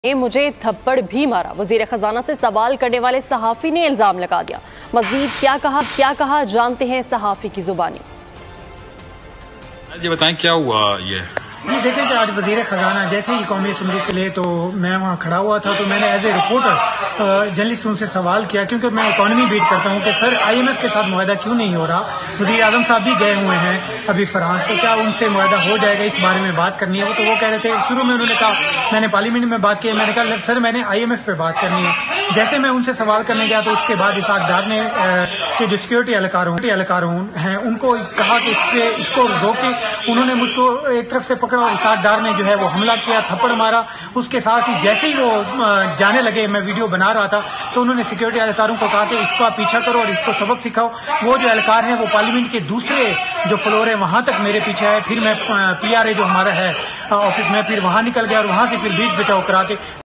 मुझे थप्पड़ भी मारा। वजीर खजाना से सवाल करने वाले सहाफी ने इल्जाम लगा दिया। मजीद क्या कहा जानते हैं सहाफी की जुबानी। जी बताएं क्या हुआ ये? जी देखें कि आज वजीर खजाना जैसे ही कौमी असम्बली से ले तो मैं वहाँ खड़ा हुआ था, तो मैंने एज ए रिपोर्टर जर्नलिस्ट उनसे सवाल किया, क्योंकि मैं इकॉनमी बीट करता हूँ कि सर IMF के साथ मुआहदा क्यों नहीं हो रहा। वज़ीर आज़म साहब भी गए हुए हैं अभी फ्रांस, तो क्या उनसे मुआहदा हो जाएगा, इस बारे में बात करनी है। तो वो कह रहे थे, शुरू में उन्होंने कहा, मैंने पार्लियामेंट में बात की, मैंने कहा सर मैंने IMF पे बात करनी है। जैसे मैं उनसे सवाल करने गया तो उसके बाद इसाक डार ने कि जो सिक्योरिटी एहलकार हैं उनको कहा कि इसको रोके। उन्होंने मुझको एक तरफ से पकड़ा और इसाक डार ने जो है वो हमला किया, थप्पड़ मारा। उसके साथ ही जैसे ही वो जाने लगे, मैं वीडियो बना रहा था, तो उन्होंने सिक्योरिटी एहलकारों को कहा कि इसका पीछा करो और इसको सबक सिखाओ। वो जो एहलकार हैं वो पार्लियामेंट के दूसरे जो फ्लोर है वहां तक मेरे पीछे आए। फिर मैं PRA जो हमारा है ऑफिस में, फिर वहां निकल गया और वहां से फिर बीट बचाव करा के